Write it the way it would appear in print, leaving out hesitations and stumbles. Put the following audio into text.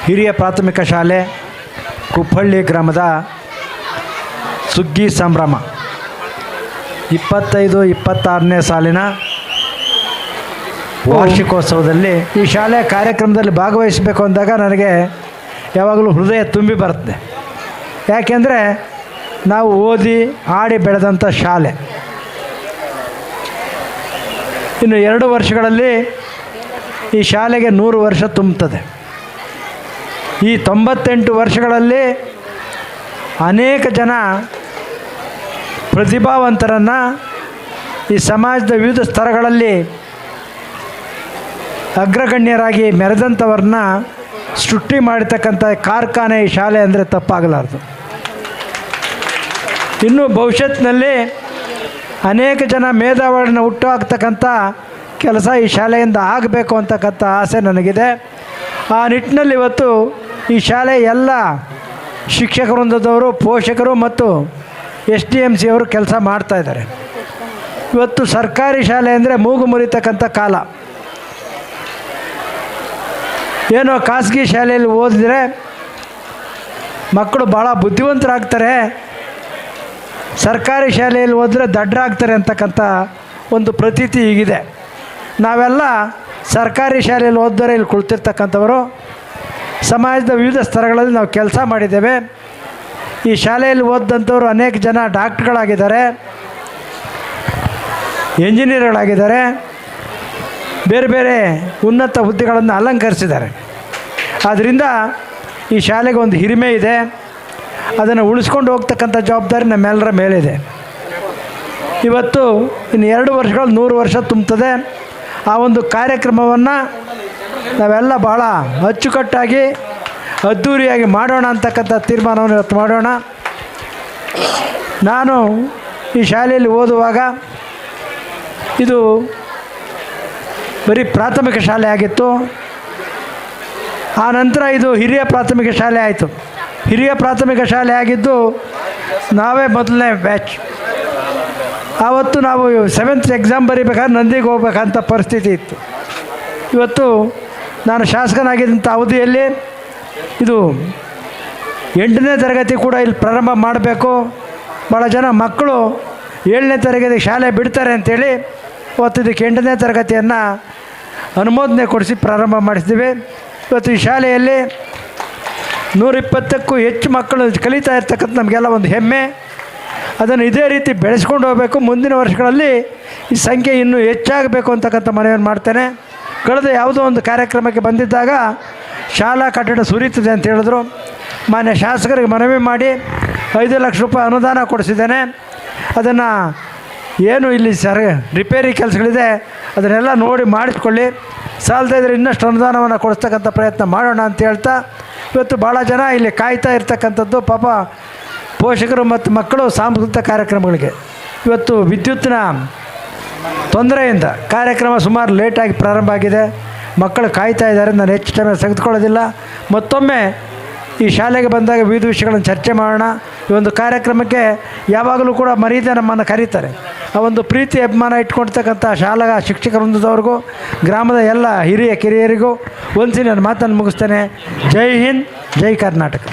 ಹಿರಿಯ ಪ್ರಾಥಮಿಕ ಶಾಲೆ ಕುಪ್ಪಳ್ಳಿ ಗ್ರಾಮದ ಸುಗ್ಗಿ ಸಂಭ್ರಮ 25-26ನೇ ಸಾಲಿನ ವಾರ್ಷಿಕೋತ್ಸವದಲ್ಲಿ ಈ ಶಾಲೆಯ ಕಾರ್ಯಕ್ರಮದಲ್ಲಿ ಭಾಗವಹಿಸಬೇಕು ಅಂದಾಗ ನನಗೆ ಯಾವಾಗಲೂ ಹೃದಯ ತುಂಬಿ ಬರುತ್ತೆ. ಯಾಕೆಂದರೆ ನಾವು ಓದಿ ಆಡಿ ಬೆಳೆದಂಥ ಶಾಲೆ. ಇನ್ನು 2 ವರ್ಷಗಳಲ್ಲಿ ಈ ಶಾಲೆಗೆ 100 ವರ್ಷ ತುಂಬುತ್ತದೆ. ಈ 98 ವರ್ಷಗಳಲ್ಲಿ ಅನೇಕ ಜನ ಪ್ರತಿಭಾವಂತರನ್ನು ಈ ಸಮಾಜದ ವಿವಿಧ ಸ್ತರಗಳಲ್ಲಿ ಅಗ್ರಗಣ್ಯರಾಗಿ ಮೆರೆದಂಥವ್ರನ್ನ ಸೃಷ್ಟಿ ಮಾಡಿರ್ತಕ್ಕಂಥ ಕಾರ್ಖಾನೆ ಈ ಶಾಲೆ ಅಂದರೆ ತಪ್ಪಾಗಲಾರದು. ಇನ್ನು ಭವಿಷ್ಯತ್ತಿನಲ್ಲಿ ಅನೇಕ ಜನ ಮೇಧಾವಿಗಳನ್ನ ಹುಟ್ಟು ಹಾಕ್ತಕ್ಕಂಥ ಕೆಲಸ ಈ ಶಾಲೆಯಿಂದ ಆಗಬೇಕು ಅಂತಕ್ಕಂಥ ಆಸೆ ನನಗಿದೆ. ಆ ನಿಟ್ಟಿನಲ್ಲಿ ಇವತ್ತು ಈ ಶಾಲೆ ಎಲ್ಲ ಶಿಕ್ಷಕ ವೃಂದದವರು, ಪೋಷಕರು ಮತ್ತು SDMC ಅವರು ಕೆಲಸ ಮಾಡ್ತಾಯಿದ್ದಾರೆ. ಇವತ್ತು ಸರ್ಕಾರಿ ಶಾಲೆ ಅಂದರೆ ಮೂಗು ಮುರಿತಕ್ಕಂಥ ಕಾಲ. ಏನೋ ಖಾಸಗಿ ಶಾಲೆಯಲ್ಲಿ ಓದಿದ್ರೆ ಮಕ್ಕಳು ಭಾಳ ಬುದ್ಧಿವಂತರಾಗ್ತಾರೆ, ಸರ್ಕಾರಿ ಶಾಲೆಯಲ್ಲಿ ಓದಿದ್ರೆ ದಡ್ಡರಾಗ್ತಾರೆ ಅಂತಕ್ಕಂಥ ಒಂದು ಪ್ರತೀತಿ ಈಗಿದೆ. ನಾವೆಲ್ಲ ಸರ್ಕಾರಿ ಶಾಲೆಯಲ್ಲಿ ಓದಿದರೆ ಇಲ್ಲಿ ಕುಳಿತಿರ್ತಕ್ಕಂಥವರು ಸಮಾಜದ ವಿವಿಧ ಸ್ತರಗಳಲ್ಲಿ ನಾವು ಕೆಲಸ ಮಾಡಿದ್ದೇವೆ. ಈ ಶಾಲೆಯಲ್ಲಿ ಓದಿದಂಥವರು ಅನೇಕ ಜನ ಡಾಕ್ಟ್ರುಗಳಾಗಿದ್ದಾರೆ, ಎಂಜಿನಿಯರ್ಗಳಾಗಿದ್ದಾರೆ, ಬೇರೆ ಬೇರೆ ಉನ್ನತ ಹುದ್ದೆಗಳನ್ನು ಅಲಂಕರಿಸಿದ್ದಾರೆ. ಆದ್ದರಿಂದ ಈ ಶಾಲೆಗೆ ಒಂದು ಹಿರಿಮೆ ಇದೆ. ಅದನ್ನು ಉಳಿಸ್ಕೊಂಡು ಹೋಗ್ತಕ್ಕಂಥ ಜವಾಬ್ದಾರಿ ನಮ್ಮೆಲ್ಲರ ಮೇಲಿದೆ. ಇವತ್ತು ಇನ್ನು 2 ವರ್ಷಗಳು 100 ವರ್ಷ ತುಂಬುತ್ತದೆ. ಆ ಒಂದು ಕಾರ್ಯಕ್ರಮವನ್ನು ನಾವೆಲ್ಲ ಭಾಳ ಅಚ್ಚುಕಟ್ಟಾಗಿ ಅದ್ಧೂರಿಯಾಗಿ ಮಾಡೋಣ ಅಂತಕ್ಕಂಥ ತೀರ್ಮಾನವನ್ನು ಇವತ್ತು ಮಾಡೋಣ. ನಾನು ಈ ಶಾಲೆಯಲ್ಲಿ ಓದುವಾಗ ಇದು ಬರೀ ಪ್ರಾಥಮಿಕ ಶಾಲೆ ಆಗಿತ್ತು. ಆ ನಂತರ ಇದು ಹಿರಿಯ ಪ್ರಾಥಮಿಕ ಶಾಲೆ ಆಯಿತು. ಹಿರಿಯ ಪ್ರಾಥಮಿಕ ಶಾಲೆ ಆಗಿದ್ದು ನಾವೇ ಮೊದಲನೇ ಬ್ಯಾಚ್. ಆವತ್ತು ನಾವು 7th ಎಕ್ಸಾಮ್ ಬರೀಬೇಕಾದ್ರೆ ನಂದಿಗೆ ಹೋಗ್ಬೇಕಂತ ಪರಿಸ್ಥಿತಿ ಇತ್ತು. ಇವತ್ತು ನಾನು ಶಾಸಕನಾಗಿದ್ದಂಥ ಅವಧಿಯಲ್ಲಿ ಇದು 8ನೇ ತರಗತಿ ಕೂಡ ಇಲ್ಲಿ ಪ್ರಾರಂಭ ಮಾಡಬೇಕು, ಭಾಳ ಜನ ಮಕ್ಕಳು 7ನೇ ತರಗತಿ ಶಾಲೆ ಬಿಡ್ತಾರೆ ಅಂಥೇಳಿ ಇವತ್ತು ಇದಕ್ಕೆ 8ನೇ ತರಗತಿಯನ್ನು ಅನುಮೋದನೆ ಕೊಡಿಸಿ ಪ್ರಾರಂಭ ಮಾಡಿಸ್ತೀವಿ. ಇವತ್ತು ಈ ಶಾಲೆಯಲ್ಲಿ 120ಕ್ಕೂ ಹೆಚ್ಚು ಮಕ್ಕಳು ಕಲಿತಾ ಇರ್ತಕ್ಕಂಥ ನಮಗೆಲ್ಲ ಒಂದು ಹೆಮ್ಮೆ. ಅದನ್ನು ಇದೇ ರೀತಿ ಬೆಳೆಸ್ಕೊಂಡು ಹೋಗಬೇಕು. ಮುಂದಿನ ವರ್ಷಗಳಲ್ಲಿ ಈ ಸಂಖ್ಯೆ ಇನ್ನೂ ಹೆಚ್ಚಾಗಬೇಕು ಅಂತಕ್ಕಂಥ ಮನವಿಯನ್ನು ಮಾಡ್ತೇನೆ. ಕಳೆದ ಯಾವುದೋ ಒಂದು ಕಾರ್ಯಕ್ರಮಕ್ಕೆ ಬಂದಿದ್ದಾಗ ಶಾಲಾ ಕಟ್ಟಡ ಸುರಿಯುತ್ತದೆ ಅಂತ ಹೇಳಿದ್ರು. ಮಾನ್ಯ ಶಾಸಕರಿಗೆ ಮನವಿ ಮಾಡಿ 5 ಲಕ್ಷ ರೂಪಾಯಿ ಅನುದಾನ ಕೊಡಿಸಿದ್ದೇನೆ. ಅದನ್ನು ಏನು ಇಲ್ಲಿ ರಿಪೇರಿ ಕೆಲಸಗಳಿದೆ ಅದನ್ನೆಲ್ಲ ನೋಡಿ ಮಾಡಿಸ್ಕೊಳ್ಳಿ, ಸಾಲ್ತಾ ಇದ್ದರೆ ಇನ್ನಷ್ಟು ಅನುದಾನವನ್ನು ಕೊಡಿಸ್ತಕ್ಕಂಥ ಪ್ರಯತ್ನ ಮಾಡೋಣ ಅಂತ ಹೇಳ್ತಾ ಇವತ್ತು ಭಾಳ ಜನ ಇಲ್ಲಿ ಕಾಯ್ತಾ ಇರ್ತಕ್ಕಂಥದ್ದು ಪಾಪ ಪೋಷಕರು ಮತ್ತು ಮಕ್ಕಳು ಸಾಂಸ್ಕೃತಿಕ ಕಾರ್ಯಕ್ರಮಗಳಿಗೆ. ಇವತ್ತು ವಿದ್ಯುತ್ತಿನ ತೊಂದರೆಯಿಂದ ಕಾರ್ಯಕ್ರಮ ಸುಮಾರು ಲೇಟಾಗಿ ಪ್ರಾರಂಭ ಆಗಿದೆ. ಮಕ್ಕಳು ಕಾಯ್ತಾ ಇದ್ದಾರೆ. ನಾನು ಹೆಚ್ಚು ಟೈಮ್ ತೆಗೆದುಕೊಳ್ಳೋದಿಲ್ಲ. ಮತ್ತೊಮ್ಮೆ ಈ ಶಾಲೆಗೆ ಬಂದಾಗ ವಿವಿಧ ವಿಷಯಗಳನ್ನು ಚರ್ಚೆ ಮಾಡೋಣ. ಈ ಒಂದು ಕಾರ್ಯಕ್ರಮಕ್ಕೆ ಯಾವಾಗಲೂ ಕೂಡ ಮರೀದೆ ನಮ್ಮನ್ನು ಕರೀತಾರೆ. ಆ ಒಂದು ಪ್ರೀತಿ ಅಭಿಮಾನ ಇಟ್ಕೊಳ್ತಕ್ಕಂಥ ಶಾಲಾ ಶಿಕ್ಷಕ ವೃಂದದವ್ರಿಗೂ ಗ್ರಾಮದ ಎಲ್ಲ ಹಿರಿಯ ಕಿರಿಯರಿಗೂ ಒಂದ್ಸಿ ನಾನು ಮಾತನ್ನು ಮುಗಿಸ್ತೇನೆ. ಜೈ ಹಿಂದ್, ಜೈ ಕರ್ನಾಟಕ.